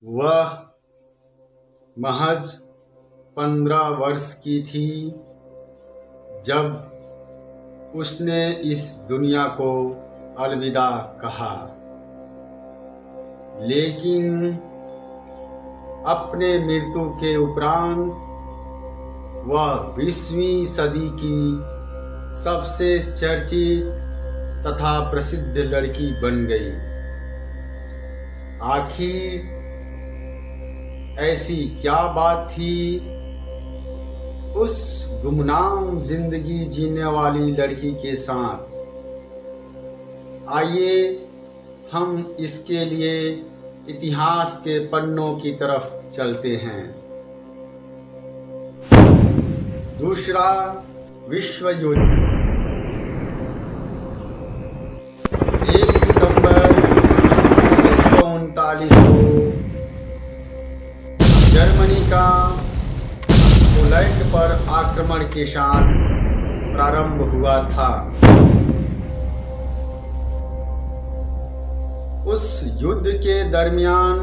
वह महज 15 वर्ष की थी जब उसने इस दुनिया को अलविदा कहा, लेकिन अपने मृत्यु के उपरांत वह 20वीं सदी की सबसे चर्चित तथा प्रसिद्ध लड़की बन गई। आखिर ऐसी क्या बात थी उस गुमनाम जिंदगी जीने वाली लड़की के साथ? आइए हम इसके लिए इतिहास के पन्नों की तरफ चलते हैं। दूसरा विश्व युद्ध 1 सितंबर 1939 को जर्मनी का पोलैंड पर आक्रमण के साथ प्रारंभ हुआ था। उस युद्ध के दरमियान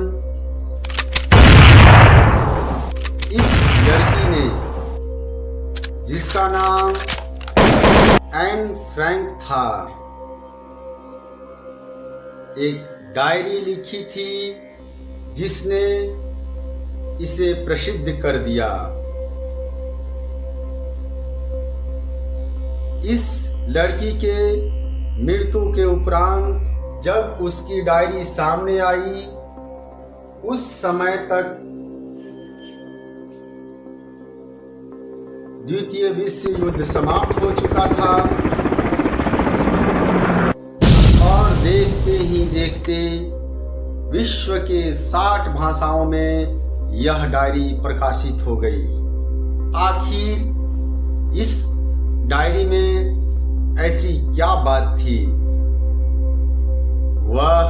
इस लड़की ने, जिसका नाम एन फ्रैंक था, एक डायरी लिखी थी जिसने इसे प्रसिद्ध कर दिया। इस लड़की के मृत्यु के उपरांत जब उसकी डायरी सामने आई, उस समय तक द्वितीय विश्व युद्ध समाप्त हो चुका था और देखते ही देखते विश्व के 60 भाषाओं में यह डायरी प्रकाशित हो गई। आखिर इस डायरी में ऐसी क्या बात थी? वह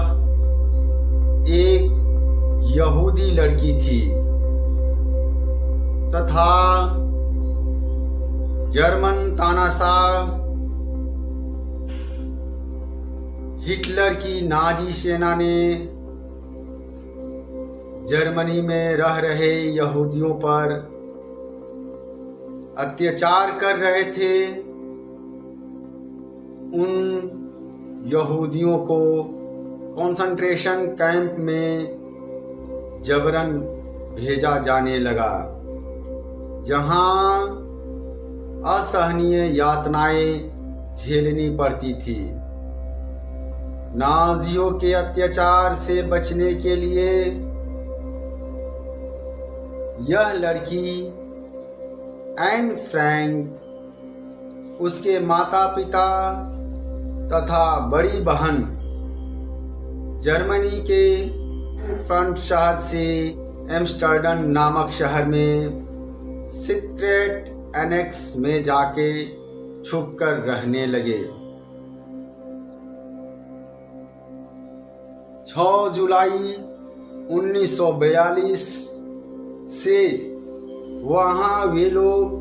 एक यहूदी लड़की थी तथा जर्मन तानाशाह हिटलर की नाजी सेना ने जर्मनी में रह रहे यहूदियों पर अत्याचार कर रहे थे। उन यहूदियों को कंसंट्रेशन कैंप में जबरन भेजा जाने लगा, जहां असहनीय यातनाएं झेलनी पड़ती थी। नाजियों के अत्याचार से बचने के लिए यह लड़की एन फ्रैंक, उसके माता पिता तथा बड़ी बहन जर्मनी के फ्रंट शहर से एम्स्टर्डम नामक शहर में सीक्रेट एनेक्स में जाके छुपकर रहने लगे। 6 जुलाई 1942 से वहां वे लोग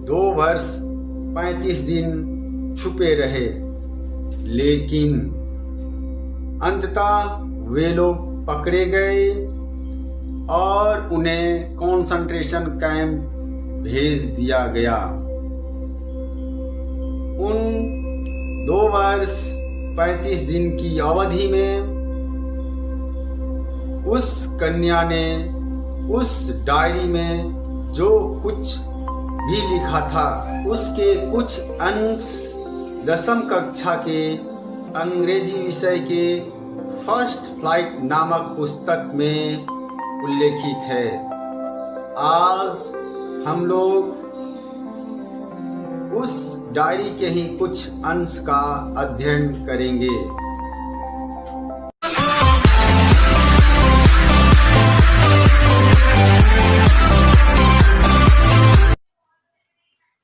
2 वर्ष 35 दिन छुपे रहे, लेकिन अंततः वे लोग पकड़े गए और उन्हें कंसंट्रेशन कैंप भेज दिया गया। उन 2 वर्ष 35 दिन की अवधि में उस कन्या ने उस डायरी में जो कुछ भी लिखा था, उसके कुछ अंश 10वीं कक्षा के अंग्रेजी विषय के फर्स्ट फ्लाइट नामक पुस्तक में उल्लेखित है। आज हम लोग उस डायरी के ही कुछ अंश का अध्ययन करेंगे।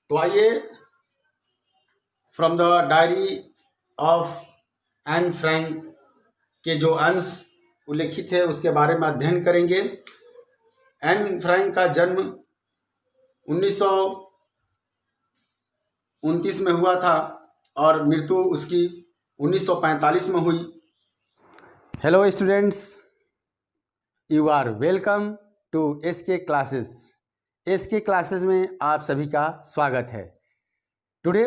तो आइए from the diary of Anne Frank के जो अंश उल्लेखित है उसके बारे में अध्ययन करेंगे। एन फ्रैंक का जन्म 1929 में हुआ था और मृत्यु उसकी 1945 में हुई। Hello students, you are welcome to SK classes. SK classes में आप सभी का स्वागत है। Today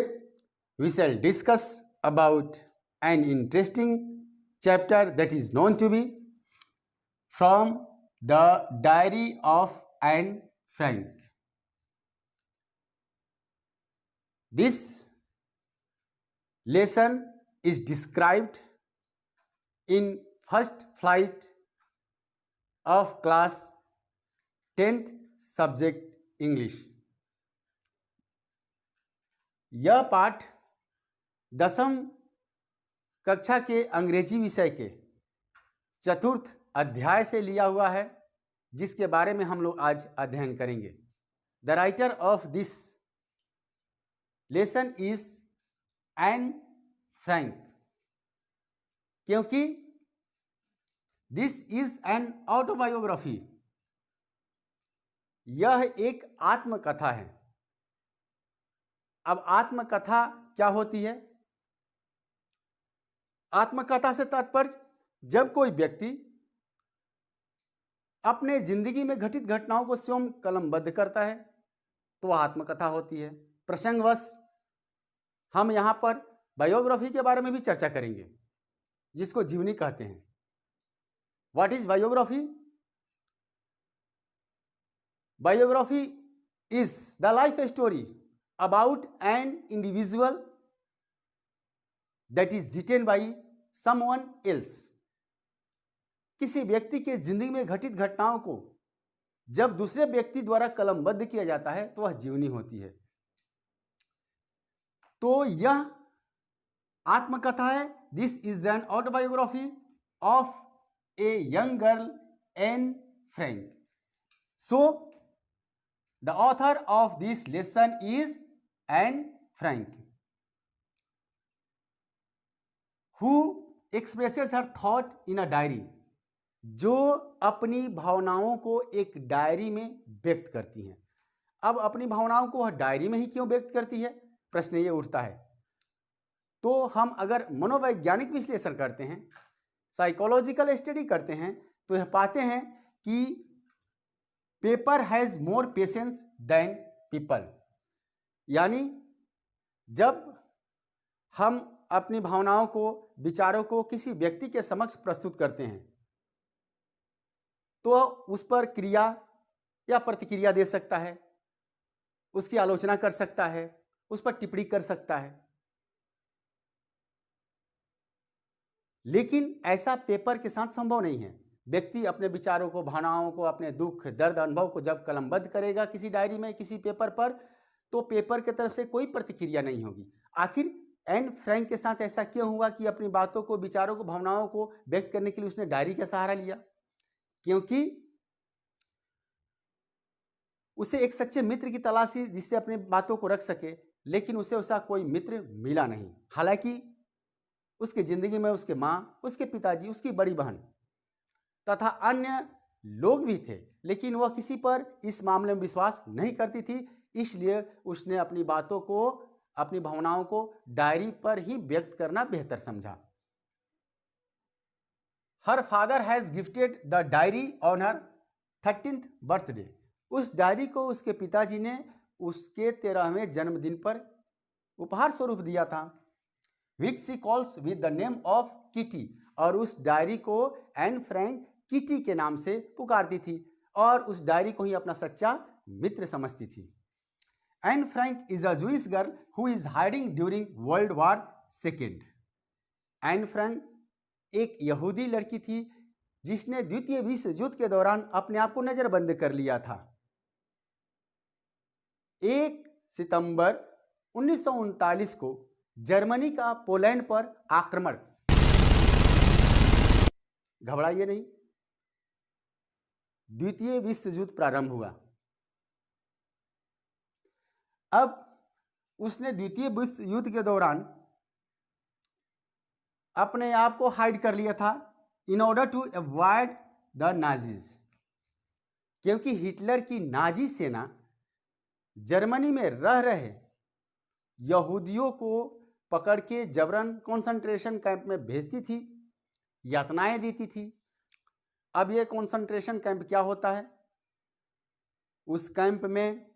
we shall discuss about an interesting chapter that is known to be from the diary of Anne Frank. This lesson is described in first flight of class 10th subject English। यह पाठ 10वीं कक्षा के अंग्रेजी विषय के चतुर्थ अध्याय से लिया हुआ है, जिसके बारे में हम लोग आज अध्ययन करेंगे। The writer of this lesson is Anne Frank, क्योंकि दिस इज एन ऑटोबायोग्राफी, यह एक आत्मकथा है। अब आत्मकथा क्या होती है? आत्मकथा से तात्पर्य जब कोई व्यक्ति अपने जिंदगी में घटित घटनाओं को स्वयं कलमबद्ध करता है तो वह आत्मकथा होती है। प्रसंगवश हम यहां पर बायोग्राफी के बारे में भी चर्चा करेंगे, जिसको जीवनी कहते हैं। What is biography? Biography is the life story about an individual that is written by someone else. किसी व्यक्ति के जिंदगी में घटित घटनाओं को जब दूसरे व्यक्ति द्वारा कलमबद्ध किया जाता है तो वह जीवनी होती है। तो यह आत्मकथा है। This is an autobiography of a young girl Anne Frank. So the author of this lesson is Anne Frank, who expresses her thought in a diary, जो अपनी भावनाओं को एक डायरी में व्यक्त करती हैं। अब अपनी भावनाओं को वह डायरी में ही क्यों व्यक्त करती है, प्रश्न ये उठता है। तो हम अगर मनोवैज्ञानिक विश्लेषण करते हैं, साइकोलॉजिकल स्टडी करते हैं, तो यह पाते हैं कि paper has more patience than people. यानी जब हम अपनी भावनाओं को, विचारों को किसी व्यक्ति के समक्ष प्रस्तुत करते हैं तो उस पर क्रिया या प्रतिक्रिया दे सकता है, उसकी आलोचना कर सकता है, उस पर टिप्पणी कर सकता है। लेकिन ऐसा पेपर के साथ संभव नहीं है। व्यक्ति अपने विचारों को, भावनाओं को, अपने दुख, दर्द, अनुभव को जब कलमबद्ध करेगा किसी डायरी में, किसी पेपर पर, तो पेपर की तरफ से कोई प्रतिक्रिया नहीं होगी। आखिर एन फ्रैंक के साथ ऐसा क्यों हुआ कि अपनी बातों को, विचारों को, भावनाओं को व्यक्त करने के लिए उसने डायरी का सहारा लिया? क्योंकि उसे एक सच्चे मित्र की तलाश थी जिससे अपनी बातों को रख सके, लेकिन उसे उसका कोई मित्र मिला नहीं। हालांकि उसकी जिंदगी में उसके माँ, उसके पिताजी, उसकी बड़ी बहन तथा अन्य लोग भी थे, लेकिन वह किसी पर इस मामले में विश्वास नहीं करती थी। इसलिए उसने अपनी बातों को, अपनी भावनाओं को डायरी पर ही व्यक्त करना बेहतर समझा। Her father has gifted the diary on her 13th birthday. उस डायरी को उसके पिताजी ने उसके 13वें जन्मदिन पर उपहार स्वरूप दिया था। Which she calls with the name of kitty, और उस डायरी को एन फ्रैंक किटी के नाम से पुकारती थी और उस डायरी को ही अपना सच्चा मित्र समझती थी। Anne Frank is a Jewish girl who is hiding during world war second. Anne Frank एक यहूदी लड़की थी जिसने द्वितीय विश्व युद्ध के दौरान अपने आप को नजरबंद कर लिया था। 1 सितंबर 1939 को जर्मनी का पोलैंड पर आक्रमण, घबराइए नहीं, द्वितीय विश्व युद्ध प्रारंभ हुआ। अब उसने द्वितीय विश्व युद्ध के दौरान अपने आप को हाइड कर लिया था in order to avoid the Nazis, क्योंकि हिटलर की नाजी सेना जर्मनी में रह रहे यहूदियों को पकड़ के जबरन कंसंट्रेशन कैंप में भेजती थी, यातनाएं देती थी। अब ये कंसंट्रेशन कैंप क्या होता है? उस कैंप में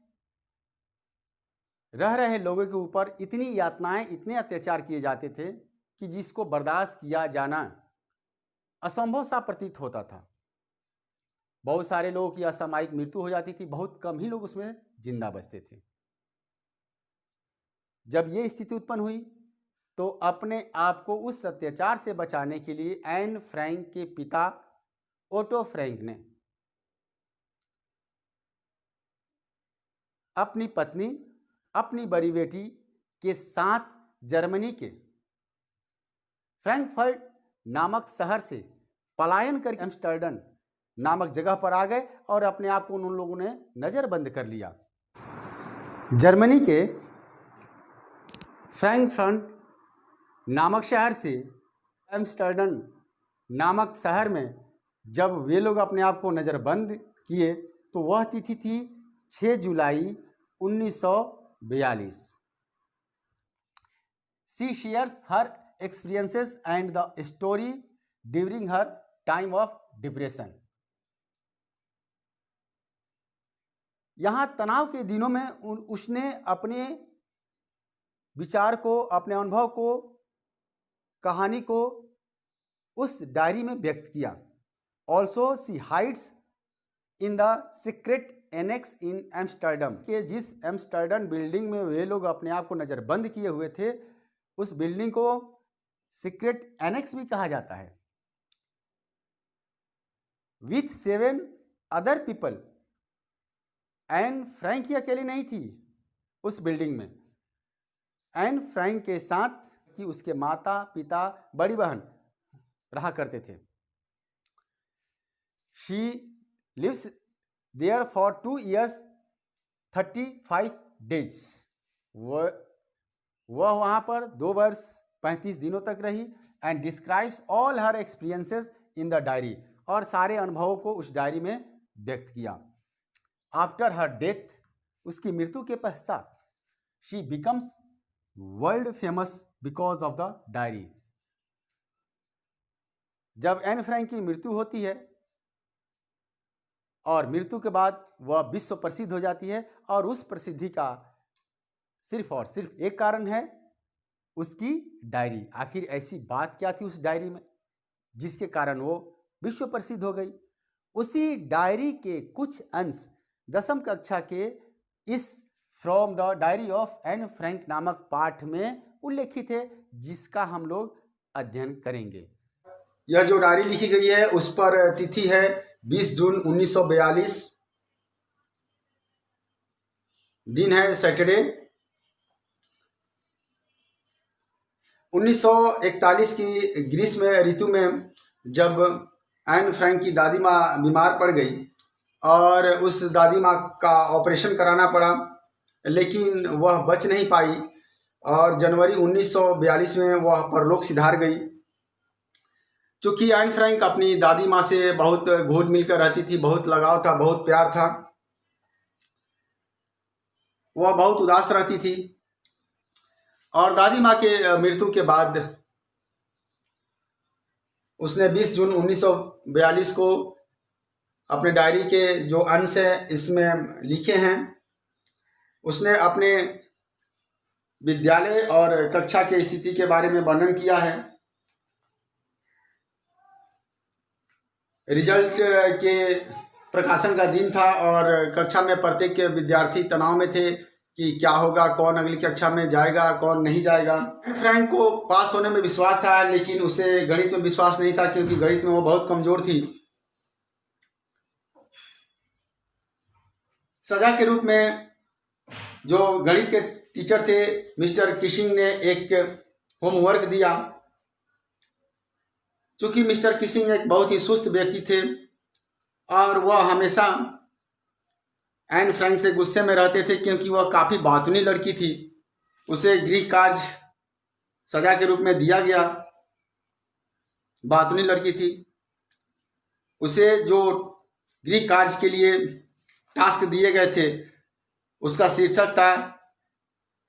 रह रहे लोगों के ऊपर इतनी यातनाएं, इतने अत्याचार किए जाते थे कि जिसको बर्दाश्त किया जाना असंभव सा प्रतीत होता था। बहुत सारे लोगों की असामयिक मृत्यु हो जाती थी, बहुत कम ही लोग उसमें जिंदा बचते थे। जब ये स्थिति उत्पन्न हुई तो अपने आप को उस अत्याचार से बचाने के लिए एन फ्रैंक के पिता ओटो फ्रैंक ने अपनी पत्नी, अपनी बड़ी बेटी के साथ जर्मनी के फ्रैंकफर्ट नामक शहर से पलायन कर एम्स्टर्डम नामक जगह पर आ गए और अपने आप को उन लोगों ने नज़रबंद कर लिया। जर्मनी के फ्रैंकफर्ट नामक शहर से एम्स्टर्डम नामक शहर में जब वे लोग अपने आप को नज़रबंद किए तो वह तिथि थी 6 जुलाई 1942। She shares her experiences and the story during her time of depression। यहाँ तनाव के दिनों में उसने अपने विचार को, अपने अनुभव को, कहानी को उस डायरी में व्यक्त किया। Also she hides in the secret annex in Amsterdam के जिस एम्स्टर्डम बिल्डिंग में वे लोग अपने आप को नज़रबंद किए हुए थे, उस बिल्डिंग को सीक्रेट एनेक्स भी कहा जाता है। With 7 other people, Anne Frank ही अकेली नहीं थी उस बिल्डिंग में। एन फ्रैंक के साथ कि उसके माता पिता, बड़ी बहन रहा करते थे। She lives there for 2 years 35 days। वह वहाँ पर 2 वर्ष 35 दिनों तक रही। And describes all her experiences in the diary, और सारे अनुभवों को उस डायरी में व्यक्त किया। आफ्टर हर डेथ, उसकी मृत्यु के पश्चात, she becomes world famous because of the diary. जब एन फ्रैंक की मृत्यु होती है और मृत्यु के बाद वह विश्व प्रसिद्ध हो जाती है, और उस प्रसिद्धि का सिर्फ और सिर्फ एक कारण है, उसकी डायरी। आखिर ऐसी बात क्या थी उस डायरी में जिसके कारण वो विश्व प्रसिद्ध हो गई? उसी डायरी के कुछ अंश 10वीं कक्षा के इस from the diary of Anne Frank नामक पाठ में उल्लेखित है, जिसका हम लोग अध्ययन करेंगे। यह जो डायरी लिखी गई है उस पर तिथि है 20 जून 1942, दिन है सैटरडे। 1941 की ग्रीष्म ऋतु में जब एन फ्रैंक की दादी माँ बीमार पड़ गई और उस दादी माँ का ऑपरेशन कराना पड़ा, लेकिन वह बच नहीं पाई और जनवरी 1942 में वह परलोक सिधार गई। चूँकि एन फ्रैंक अपनी दादी माँ से बहुत घुल मिल कर रहती थी, बहुत लगाव था, बहुत प्यार था, वह बहुत उदास रहती थी। और दादी माँ के मृत्यु के बाद उसने 20 जून 1942 को अपने डायरी के जो अंश है इसमें लिखे हैं। उसने अपने विद्यालय और कक्षा के स्थिति के बारे में वर्णन किया है। रिजल्ट के प्रकाशन का दिन था और कक्षा में प्रत्येक विद्यार्थी तनाव में थे कि क्या होगा, कौन अगली कक्षा में जाएगा, कौन नहीं जाएगा। फ्रैंक को पास होने में विश्वास था, लेकिन उसे गणित में विश्वास नहीं था क्योंकि गणित में वो बहुत कमजोर थी। सजा के रूप में जो गणित के टीचर थे मिस्टर किशिंग ने एक होमवर्क दिया। चूँकि मिस्टर किशिंग एक बहुत ही सुस्त व्यक्ति थे और वह हमेशा एन फ्रैंक से गुस्से में रहते थे क्योंकि वह काफ़ी बातूनी लड़की थी। उसे गृह कार्य सजा के रूप में दिया गया। बातूनी लड़की थी, उसे जो गृह कार्य के लिए टास्क दिए गए थे उसका शीर्षक था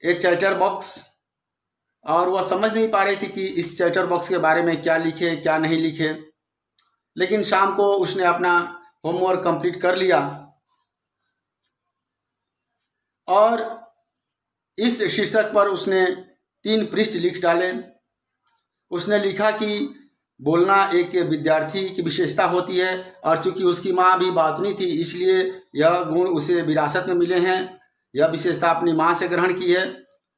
ए चैटर बॉक्स, और वह समझ नहीं पा रही थी कि इस चैटर बॉक्स के बारे में क्या लिखे क्या नहीं लिखे। लेकिन शाम को उसने अपना होमवर्क कंप्लीट कर लिया और इस शीर्षक पर उसने 3 पृष्ठ लिख डाले। उसने लिखा कि बोलना एक विद्यार्थी की विशेषता होती है और चूंकि उसकी माँ भी बातूनी थी इसलिए यह गुण उसे विरासत में मिले हैं। यह विशेषता अपनी माँ से ग्रहण की है।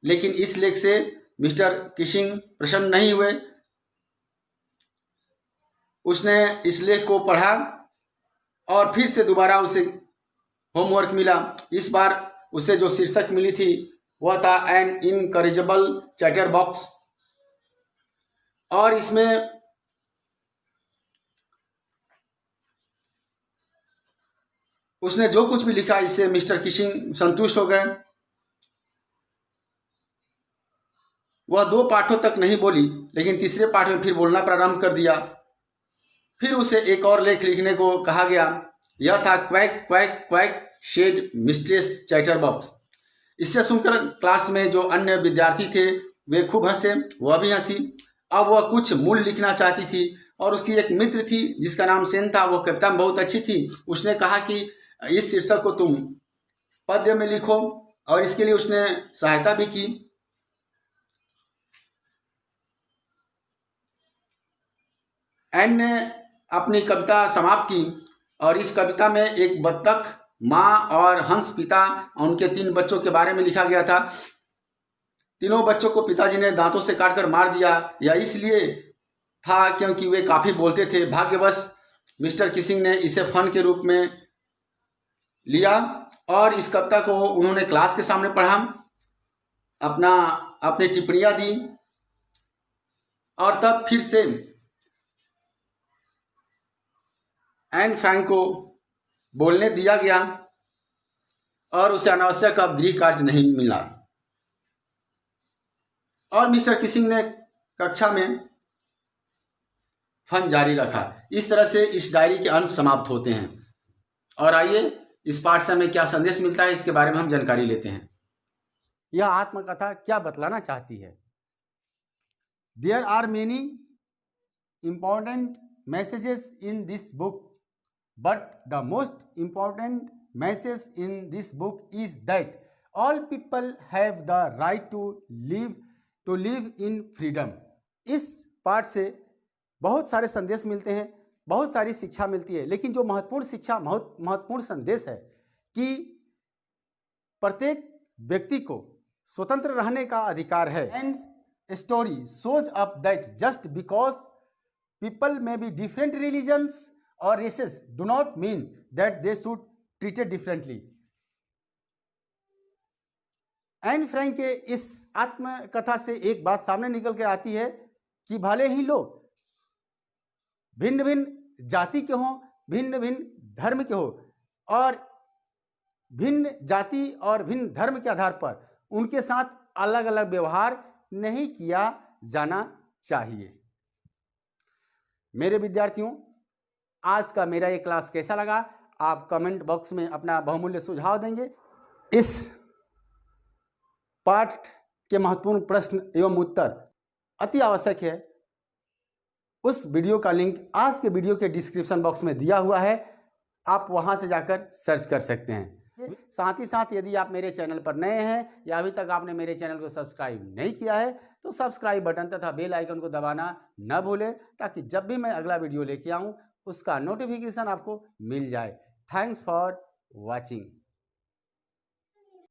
लेकिन इस लेख से मिस्टर किशिंग प्रसन्न नहीं हुए। उसने इस लेख को पढ़ा और फिर से दोबारा उसे होमवर्क मिला। इस बार उसे जो शीर्षक मिली थी वह था एन इनकरेजेबल चैटर बॉक्स और इसमें उसने जो कुछ भी लिखा इससे मिस्टर किशिंग संतुष्ट हो गए। वह 2 पाठों तक नहीं बोली लेकिन तीसरे पाठ में फिर बोलना प्रारंभ कर दिया। फिर उसे एक और लेख लिखने को कहा गया। यह था quack quack quack said mistress chatterbox. इससे सुनकर क्लास में जो अन्य विद्यार्थी थे वे खूब हंसे, वह भी हंसी। अब वह कुछ मूल लिखना चाहती थी और उसकी एक मित्र थी जिसका नाम सेन था। वह कविता में बहुत अच्छी थी। उसने कहा कि इस शीर्षक को तुम पद्य में लिखो और इसके लिए उसने सहायता भी की। एन ने अपनी कविता समाप्त की और इस कविता में एक बत्तख, माँ और हंस पिता और उनके 3 बच्चों के बारे में लिखा गया था। तीनों बच्चों को पिताजी ने दांतों से काटकर मार दिया। यह इसलिए था क्योंकि वे काफ़ी बोलते थे। भाग्यवश मिस्टर किशिंग ने इसे फन के रूप में लिया और इस कविता को उन्होंने क्लास के सामने पढ़ा, अपनी टिप्पणियाँ दी और तब फिर से एन फ्रैंक को बोलने दिया गया और उसे अनावश्यक अब गृह कार्य नहीं मिला और मिस्टर किशिंग ने कक्षा में फन जारी रखा। इस तरह से इस डायरी के अंश समाप्त होते हैं। और आइए इस पाठ से हमें क्या संदेश मिलता है इसके बारे में हम जानकारी लेते हैं। यह आत्मकथा क्या बतलाना चाहती है? There are many important messages in this book but the most important message in this book is that all people have the right to live in freedom. इस पाठ से बहुत सारे संदेश मिलते हैं, बहुत सारी शिक्षा मिलती है, लेकिन जो महत्वपूर्ण शिक्षा, महत्वपूर्ण संदेश है कि प्रत्येक व्यक्ति को स्वतंत्र रहने का अधिकार है। And story shows up that just because people may be different religions or races do not mean that they should treated differently. Anne Frank के इस आत्मकथा से एक बात सामने निकल के आती है कि भले ही लोग भिन्न भिन्न जाति के हों, भिन्न भिन्न धर्म के हों और भिन्न जाति और भिन्न धर्म के आधार पर उनके साथ अलग अलग व्यवहार नहीं किया जाना चाहिए। मेरे विद्यार्थियों, आज का मेरा ये क्लास कैसा लगा आप कमेंट बॉक्स में अपना बहुमूल्य सुझाव देंगे। इस पाठ के महत्वपूर्ण प्रश्न एवं उत्तर अति आवश्यक है। उस वीडियो का लिंक आज के वीडियो के डिस्क्रिप्शन बॉक्स में दिया हुआ है, आप वहां से जाकर सर्च कर सकते हैं। साथ ही साथ यदि आप मेरे चैनल पर नए हैं या अभी तक आपने मेरे चैनल को सब्सक्राइब नहीं किया है तो सब्सक्राइब बटन तथा बेल आइकन को दबाना न भूलें, ताकि जब भी मैं अगला वीडियो लेके आऊँ उसका नोटिफिकेशन आपको मिल जाए। Thanks for watching.